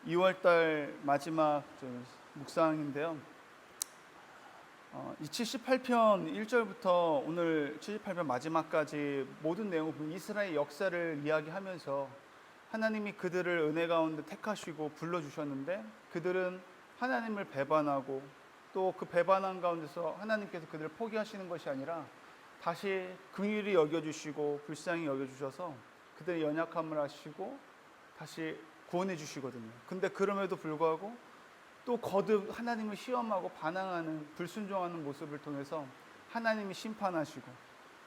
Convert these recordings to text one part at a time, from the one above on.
2월달 마지막 묵상인데요. 이 78편 1절부터 오늘 78편 마지막까지 모든 내용을 보면 이스라엘 역사를 이야기하면서 하나님이 그들을 은혜 가운데 택하시고 불러주셨는데 그들은 하나님을 배반하고 또 그 배반한 가운데서 하나님께서 그들을 포기하시는 것이 아니라 다시 긍휼히 여겨주시고 불쌍히 여겨주셔서 그들의 연약함을 아시고 다시 구원해 주시거든요. 근데 그럼에도 불구하고 또 거듭 하나님을 시험하고 반항하는 불순종하는 모습을 통해서 하나님이 심판하시고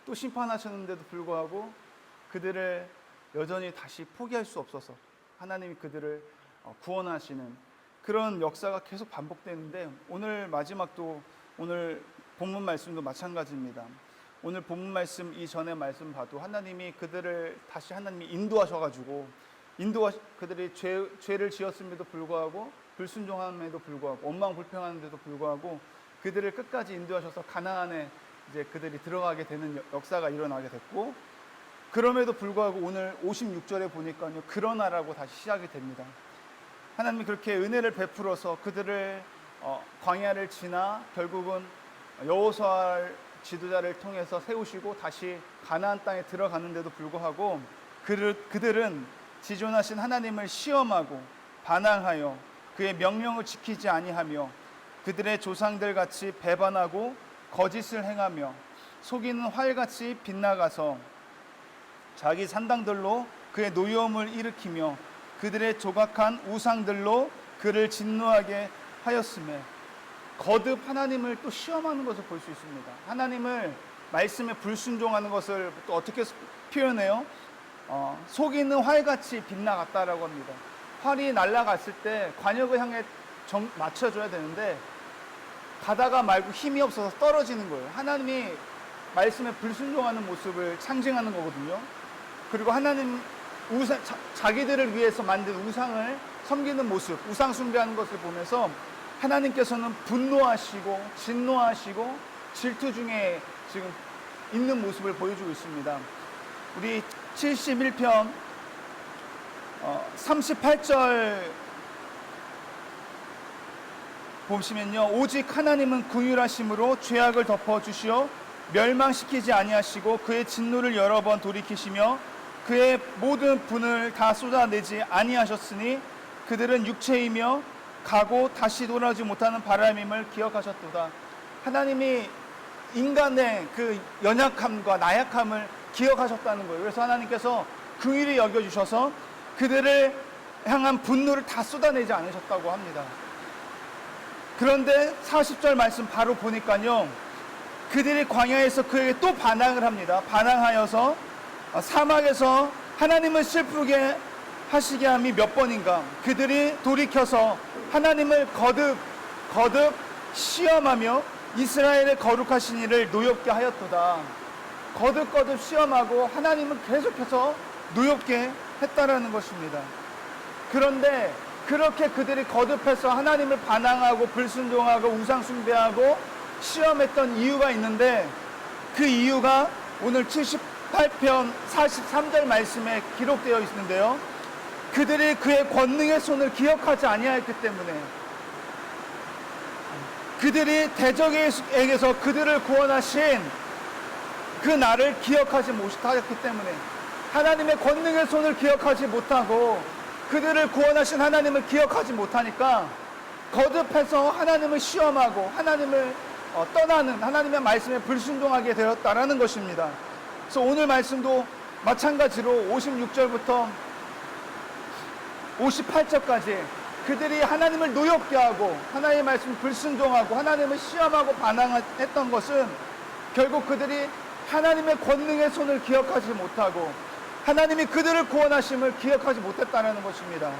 또 심판하셨는데도 불구하고 그들을 여전히 다시 포기할 수 없어서 하나님이 그들을 구원하시는 그런 역사가 계속 반복되는데 오늘 마지막도 오늘 본문 말씀도 마찬가지입니다. 오늘 본문 말씀 이전의 말씀 봐도 하나님이 그들을 다시 하나님이 인도하셔가지고 그들이 죄를 지었음에도 불구하고 불순종함에도 불구하고 원망불평하는데도 불구하고 그들을 끝까지 인도하셔서 가나안에 이제 그들이 들어가게 되는 역사가 일어나게 됐고 그럼에도 불구하고 오늘 56절에 보니까요 그러나라고 다시 시작이 됩니다. 하나님이 그렇게 은혜를 베풀어서 그들을 광야를 지나 결국은 여호수아 지도자를 통해서 세우시고 다시 가나안 땅에 들어가는데도 불구하고 그들은 지존하신 하나님을 시험하고 반항하여 그의 명령을 지키지 아니하며 그들의 조상들 같이 배반하고 거짓을 행하며 속이는 활같이 빗나가서 자기 산당들로 그의 노여움을 일으키며 그들의 조각한 우상들로 그를 진노하게 하였음에 거듭 하나님을 또 시험하는 것을 볼 수 있습니다. 하나님을 말씀에 불순종하는 것을 또 어떻게 표현해요? 속이는 활같이 빗나갔다라고 합니다. 활이 날아갔을 때 관역을 향해 맞춰줘야 되는데 가다가 말고 힘이 없어서 떨어지는 거예요. 하나님이 말씀에 불순종하는 모습을 상징하는 거거든요. 그리고 하나님 자기들을 위해서 만든 우상을 섬기는 모습, 우상 숭배하는 것을 보면서 하나님께서는 분노하시고 진노하시고 질투 중에 지금 있는 모습을 보여주고 있습니다. 우리 71편 38절 보시면요 오직 하나님은 긍휼하심으로 죄악을 덮어주시어 멸망시키지 아니하시고 그의 진노를 여러 번 돌이키시며 그의 모든 분을 다 쏟아내지 아니하셨으니 그들은 육체이며 가고 다시 돌아오지 못하는 바람임을 기억하셨도다. 하나님이 인간의 그 연약함과 나약함을 기억하셨다는 거예요. 그래서 하나님께서 긍휼히 여겨주셔서 그들을 향한 분노를 다 쏟아내지 않으셨다고 합니다. 그런데 40절 말씀 바로 보니까요 그들이 광야에서 그에게 또 반항을 합니다. 반항하여서 사막에서 하나님을 슬프게 하시게 함이 몇 번인가 그들이 돌이켜서 하나님을 거듭 시험하며 이스라엘의 거룩하신 이를 노엽게 하였도다. 거듭 시험하고 하나님을 계속해서 노엽게 했다라는 것입니다. 그런데 그렇게 그들이 거듭해서 하나님을 반항하고 불순종하고 우상 숭배하고 시험했던 이유가 있는데 그 이유가 오늘 78편 43절 말씀에 기록되어 있는데요 그들이 그의 권능의 손을 기억하지 아니하였기 때문에 그들이 대적에게서 그들을 구원하신 그 날을 기억하지 못하였기 때문에 하나님의 권능의 손을 기억하지 못하고 그들을 구원하신 하나님을 기억하지 못하니까 거듭해서 하나님을 시험하고 하나님을 떠나는 하나님의 말씀에 불순종하게 되었다라는 것입니다. 그래서 오늘 말씀도 마찬가지로 56절부터 58절까지 그들이 하나님을 노엽게 하고 하나님의 말씀을 불순종하고 하나님을 시험하고 반항했던 것은 결국 그들이 하나님의 권능의 손을 기억하지 못하고 하나님이 그들을 구원하심을 기억하지 못했다는 것입니다.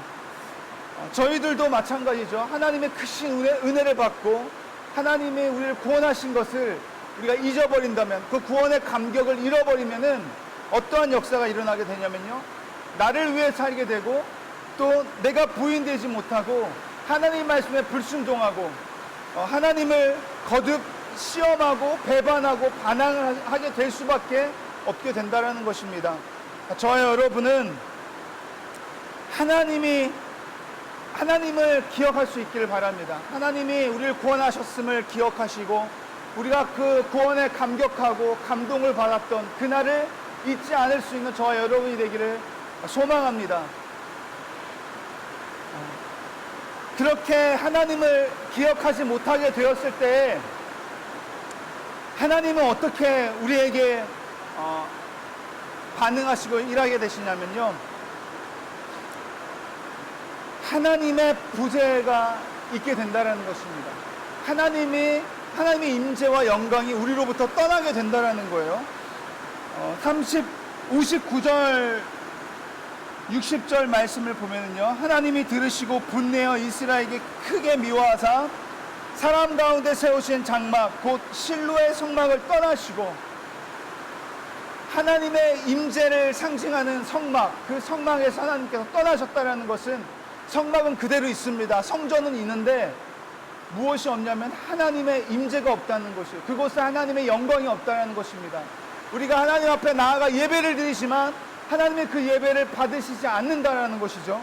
저희들도 마찬가지죠. 하나님의 크신 은혜를 받고 하나님이 우리를 구원하신 것을 우리가 잊어버린다면 그 구원의 감격을 잃어버리면은 어떠한 역사가 일어나게 되냐면요 나를 위해 살게 되고 또 내가 부인되지 못하고 하나님 말씀에 불순종하고 하나님을 거듭 시험하고 배반하고 반항을 하게 될 수밖에 없게 된다는 것입니다. 저와 여러분은 하나님의 하나님을 기억할 수 있기를 바랍니다. 하나님이 우리를 구원하셨음을 기억하시고 우리가 그 구원에 감격하고 감동을 받았던 그날을 잊지 않을 수 있는 저와 여러분이 되기를 소망합니다. 그렇게 하나님을 기억하지 못하게 되었을 때 하나님은 어떻게 우리에게 반응하시고 일하게 되시냐면요, 하나님의 부재가 있게 된다는 것입니다. 하나님의 임재와 영광이 우리로부터 떠나게 된다는 거예요. 59절 60절 말씀을 보면은요, 하나님이 들으시고 분내어 이스라엘에게 크게 미워하사 사람 가운데 세우신 장막 곧 실로의 성막을 떠나시고, 하나님의 임재를 상징하는 성막, 그 성막에서 하나님께서 떠나셨다는 것은, 성막은 그대로 있습니다. 성전은 있는데 무엇이 없냐면 하나님의 임재가 없다는 것이에요. 그곳에 하나님의 영광이 없다는 것입니다. 우리가 하나님 앞에 나아가 예배를 드리지만 하나님의 그 예배를 받으시지 않는다라는 것이죠.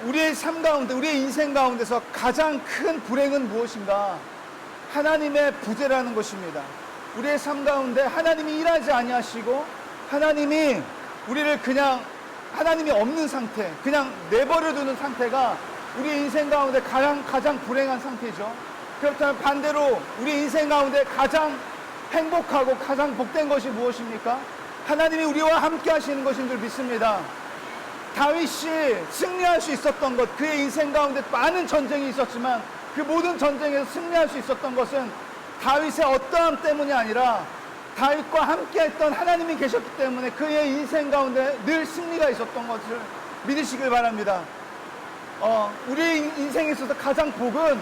우리의 삶 가운데, 우리의 인생 가운데서 가장 큰 불행은 무엇인가? 하나님의 부재라는 것입니다. 우리의 삶 가운데 하나님이 일하지 아니하시고 하나님이 우리를 그냥, 하나님이 없는 상태, 그냥 내버려 두는 상태가 우리 인생 가운데 가장 불행한 상태죠. 그렇다면 반대로 우리 인생 가운데 가장 행복하고 가장 복된 것이 무엇입니까? 하나님이 우리와 함께 하시는 것인 줄 믿습니다. 다윗이 승리할 수 있었던 것, 그의 인생 가운데 많은 전쟁이 있었지만 그 모든 전쟁에서 승리할 수 있었던 것은 다윗의 어떠함 때문이 아니라 다윗과 함께 했던 하나님이 계셨기 때문에 그의 인생 가운데 늘 승리가 있었던 것을 믿으시길 바랍니다. 우리 인생에 있어서 가장 복은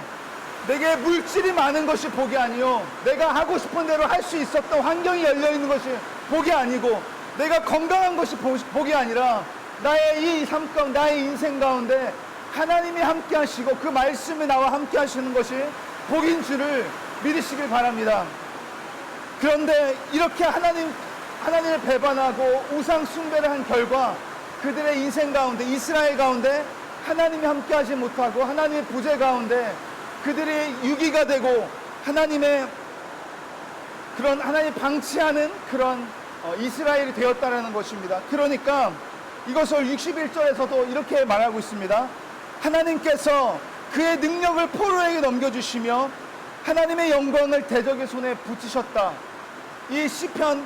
내게 물질이 많은 것이 복이 아니요, 내가 하고 싶은 대로 할 수 있었던 환경이 열려있는 것이 복이 아니고, 내가 건강한 것이 복이 아니라 나의 이 삶 가운데, 나의 인생 가운데 하나님이 함께 하시고 그 말씀이 나와 함께 하시는 것이 복인 줄을 믿으시길 바랍니다. 그런데 이렇게 하나님을 배반하고 우상 숭배를 한 결과 그들의 인생 가운데, 이스라엘 가운데 하나님이 함께 하지 못하고 하나님의 부재 가운데 그들이 유기가 되고 하나님 방치하는 그런 이스라엘이 되었다는 것입니다. 그러니까 이것을 61절에서도 이렇게 말하고 있습니다. 하나님께서 그의 능력을 포로에게 넘겨주시며 하나님의 영광을 대적의 손에 붙이셨다. 이 시편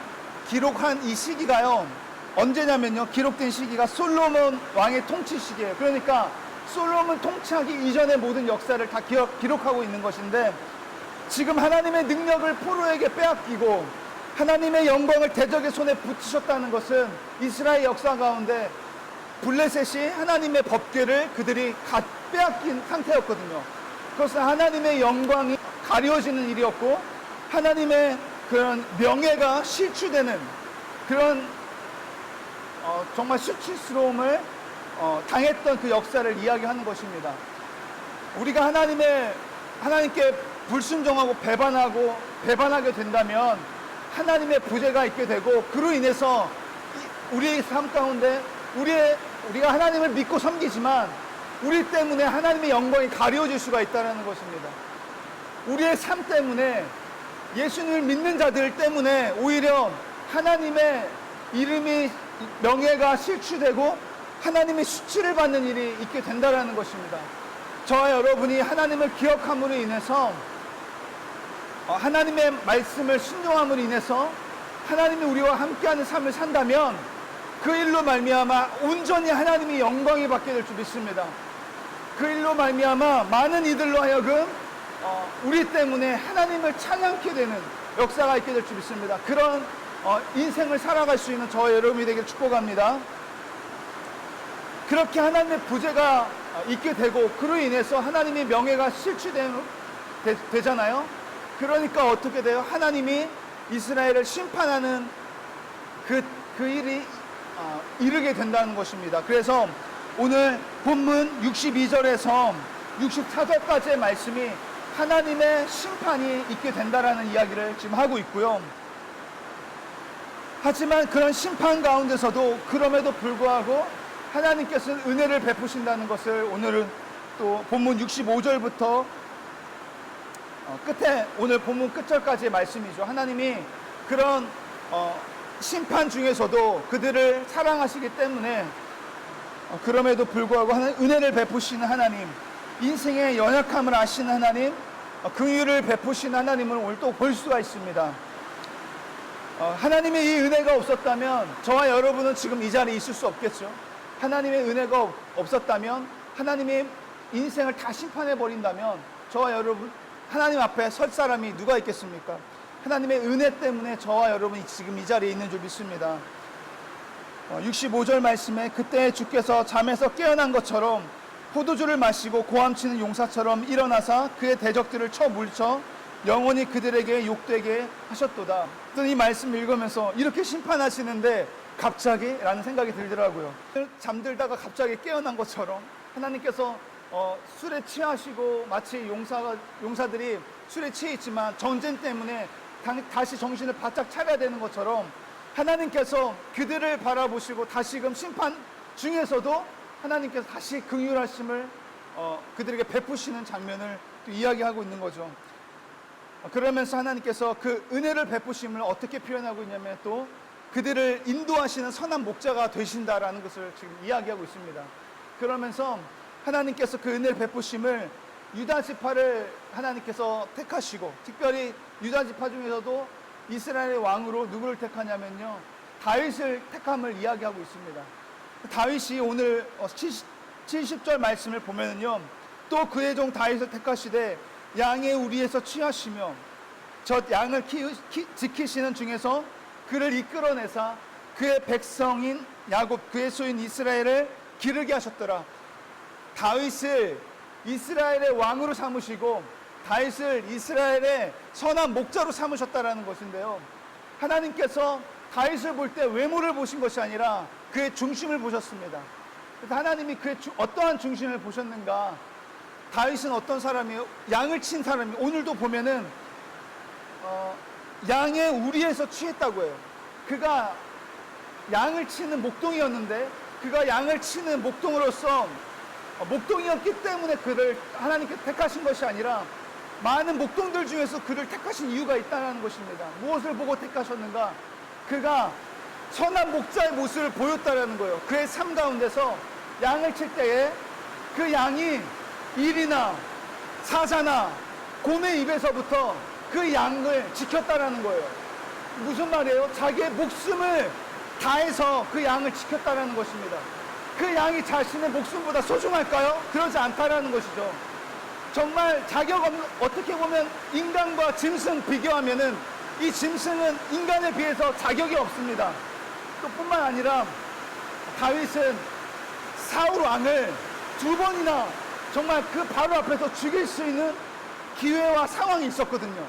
기록한 이 시기가요, 언제냐면요, 기록된 시기가 솔로몬 왕의 통치 시기예요. 그러니까 솔로몬 통치하기 이전의 모든 역사를 다 기록하고 있는 것인데, 지금 하나님의 능력을 포로에게 빼앗기고 하나님의 영광을 대적의 손에 붙이셨다는 것은 이스라엘 역사 가운데 블레셋이 하나님의 법궤를 그들이 빼앗긴 상태였거든요. 그것은 하나님의 영광이 가려지는 일이었고 하나님의 그런 명예가 실추되는 그런 정말 수치스러움을 당했던 그 역사를 이야기하는 것입니다. 우리가 하나님께 불순종하고 배반하게 된다면 하나님의 부재가 있게 되고, 그로 인해서 우리의 삶 가운데 우리가 하나님을 믿고 섬기지만 우리 때문에 하나님의 영광이 가려질 수가 있다는 것입니다. 우리의 삶 때문에, 예수님을 믿는 자들 때문에 오히려 하나님의 이름이, 명예가 실추되고 하나님의 수치를 받는 일이 있게 된다는 것입니다. 저와 여러분이 하나님을 기억함으로 인해서, 하나님의 말씀을 순종함으로 인해서 하나님이 우리와 함께하는 삶을 산다면 그 일로 말미암아 온전히 하나님의 영광이 받게 될 줄 믿습니다. 그 일로 말미암아 많은 이들로 하여금 우리 때문에 하나님을 찬양케 되는 역사가 있게 될 줄 믿습니다. 그런 인생을 살아갈 수 있는 저와 여러분이 되길 축복합니다. 그렇게 하나님의 부재가 있게 되고 그로 인해서 하나님의 명예가 실추되잖아요. 그러니까 어떻게 돼요? 하나님이 이스라엘을 심판하는 그 일이 이르게 된다는 것입니다. 그래서 오늘 본문 62절에서 64절까지의 말씀이 하나님의 심판이 있게 된다라는 이야기를 지금 하고 있고요. 하지만 그런 심판 가운데서도 그럼에도 불구하고 하나님께서는 은혜를 베푸신다는 것을 오늘은 또 본문 65절부터 끝에 오늘 본문 끝절까지의 말씀이죠. 하나님이 그런 심판 중에서도 그들을 사랑하시기 때문에 그럼에도 불구하고 은혜를 베푸시는 하나님, 인생의 연약함을 아시는 하나님, 긍휼을 베푸시는 하나님을 오늘 또 볼 수가 있습니다. 하나님의 이 은혜가 없었다면 저와 여러분은 지금 이 자리에 있을 수 없겠죠. 하나님의 은혜가 없었다면, 하나님의 인생을 다 심판해 버린다면 저와 여러분 하나님 앞에 설 사람이 누가 있겠습니까? 하나님의 은혜 때문에 저와 여러분이 지금 이 자리에 있는 줄 믿습니다. 65절 말씀에 그때 주께서 잠에서 깨어난 것처럼 포도주를 마시고 고함치는 용사처럼 일어나사 그의 대적들을 쳐 물쳐 영원히 그들에게 욕되게 하셨도다. 이 말씀을 읽으면서 이렇게 심판하시는데 갑자기? 라는 생각이 들더라고요. 잠들다가 갑자기 깨어난 것처럼 하나님께서 술에 취하시고 마치 용사들이 술에 취해 있지만 전쟁 때문에 다시 정신을 바짝 차려야 되는 것처럼 하나님께서 그들을 바라보시고 다시금 심판 중에서도 하나님께서 다시 긍휼하심을 그들에게 베푸시는 장면을 또 이야기하고 있는 거죠. 그러면서 하나님께서 그 은혜를 베푸심을 어떻게 표현하고 있냐면 또 그들을 인도하시는 선한 목자가 되신다라는 것을 지금 이야기하고 있습니다. 그러면서 하나님께서 그 은혜를 베푸심을 유다 지파를 하나님께서 택하시고, 특별히 유다 지파 중에서도 이스라엘의 왕으로 누구를 택하냐면요, 다윗을 택함을 이야기하고 있습니다. 다윗이 오늘 70절 말씀을 보면은요, 또 그의 종 다윗을 택하시되 양의 우리에서 취하시며 저 양을 지키시는 중에서 그를 이끌어내사 그의 백성인 야곱 그의 소인 이스라엘을 기르게 하셨더라. 다윗을 이스라엘의 왕으로 삼으시고 다윗을 이스라엘의 선한 목자로 삼으셨다라는 것인데요, 하나님께서 다윗을 볼 때 외모를 보신 것이 아니라 그의 중심을 보셨습니다. 그래서 하나님이 그의 어떠한 중심을 보셨는가? 다윗은 어떤 사람이에요? 양을 친 사람이. 오늘도 보면은 양의 우리에서 취했다고 해요. 그가 양을 치는 목동이었는데 그가 양을 치는 목동으로서 목동이었기 때문에 그를 하나님께 택하신 것이 아니라 많은 목동들 중에서 그를 택하신 이유가 있다는 것입니다. 무엇을 보고 택하셨는가? 그가 선한 목자의 모습을 보였다라는 거예요. 그의 삶 가운데서 양을 칠 때에 그 양이 일이나 사자나 곰의 입에서부터 그 양을 지켰다라는 거예요. 무슨 말이에요? 자기의 목숨을 다해서 그 양을 지켰다라는 것입니다. 그 양이 자신의 목숨보다 소중할까요? 그러지 않다라는 것이죠. 정말 자격 없는, 어떻게 보면 인간과 짐승 비교하면은 이 짐승은 인간에 비해서 자격이 없습니다. 또 뿐만 아니라 다윗은 사울 왕을 2번이나 정말 그 바로 앞에서 죽일 수 있는 기회와 상황이 있었거든요.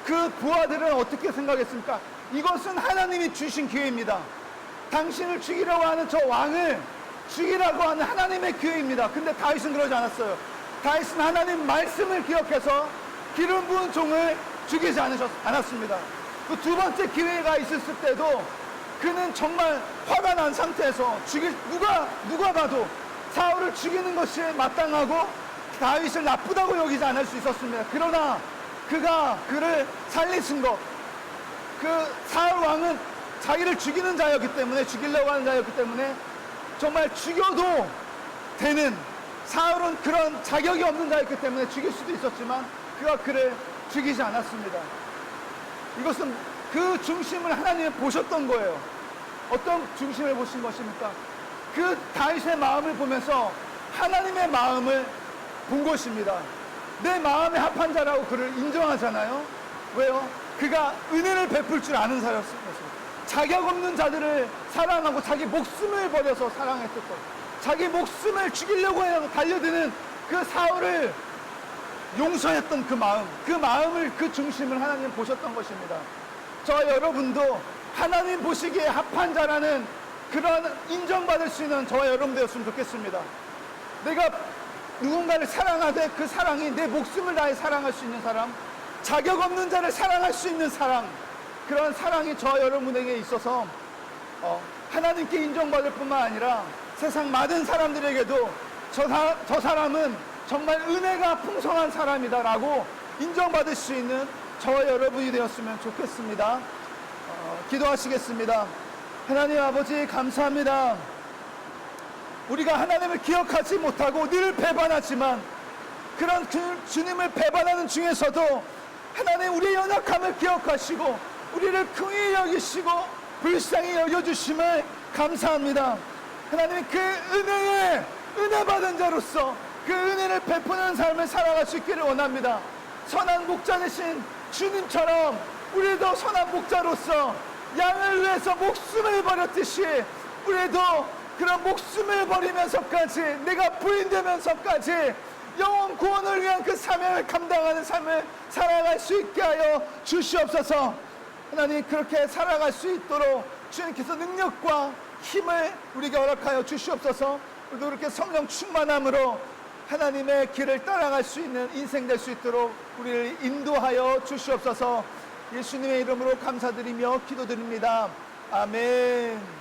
그 부하들은 어떻게 생각했습니까? 이것은 하나님이 주신 기회입니다. 당신을 죽이려고 하는 저 왕을 죽이라고 하는 하나님의 기회입니다. 근데 다윗은 그러지 않았어요. 다윗은 하나님 말씀을 기억해서 기름 부은 종을 죽이지 않았습니다. 그 2번째 기회가 있었을 때도 그는 정말 화가 난 상태에서 누가 봐도 사울을 죽이는 것이 마땅하고 다윗을 나쁘다고 여기지 않을 수 있었습니다. 그러나 그가 그를 살리신 것, 그 사울 왕은 자기를 죽이는 자였기 때문에, 죽이려고 하는 자였기 때문에 정말 죽여도 되는, 사울은 그런 자격이 없는 자였기 때문에 죽일 수도 있었지만 그가 그를 죽이지 않았습니다. 이것은 그 중심을 하나님이 보셨던 거예요. 어떤 중심을 보신 것입니까? 그 다윗의 마음을 보면서 하나님의 마음을 본 것입니다. 내 마음에 합한 자라고 그를 인정하잖아요. 왜요? 그가 은혜를 베풀 줄 아는 자였습니다. 자격 없는 자들을 사랑하고 자기 목숨을 버려서 사랑했었고, 자기 목숨을 죽이려고 해서 달려드는 그 사울을 용서했던 그 마음을, 그 중심을 하나님 보셨던 것입니다. 저와 여러분도 하나님 보시기에 합한 자라는 그런 인정받을 수 있는 저와 여러분 되었으면 좋겠습니다. 내가 누군가를 사랑하되 그 사랑이 내 목숨을 다해 사랑할 수 있는 사람, 자격 없는 자를 사랑할 수 있는 사랑, 그런 사랑이 저와 여러분에게 있어서 하나님께 인정받을 뿐만 아니라 세상 많은 사람들에게도 저 사람은 정말 은혜가 풍성한 사람이다라고 인정받을 수 있는 저와 여러분이 되었으면 좋겠습니다. 기도하시겠습니다. 하나님 아버지 감사합니다. 우리가 하나님을 기억하지 못하고 늘 배반하지만 그런 주님을 배반하는 중에서도 하나님 우리의 연약함을 기억하시고 우리를 긍휼히 여기시고 불쌍히 여겨주심을 감사합니다. 하나님 그 은혜에 은혜 받은 자로서 그 은혜를 베푸는 삶을 살아갈 수 있기를 원합니다. 선한 목자 되신 주님처럼 우리도 선한 목자로서 양을 위해서 목숨을 버렸듯이 우리도 그런 목숨을 버리면서까지 내가 부인되면서까지 영혼 구원을 위한 그 사명을 감당하는 삶을 살아갈 수 있게 하여 주시옵소서. 하나님 그렇게 살아갈 수 있도록 주님께서 능력과 힘을 우리에게 허락하여 주시옵소서. 우리도 그렇게 성령 충만함으로 하나님의 길을 따라갈 수 있는 인생 될 수 있도록 우리를 인도하여 주시옵소서. 예수님의 이름으로 감사드리며 기도드립니다. 아멘.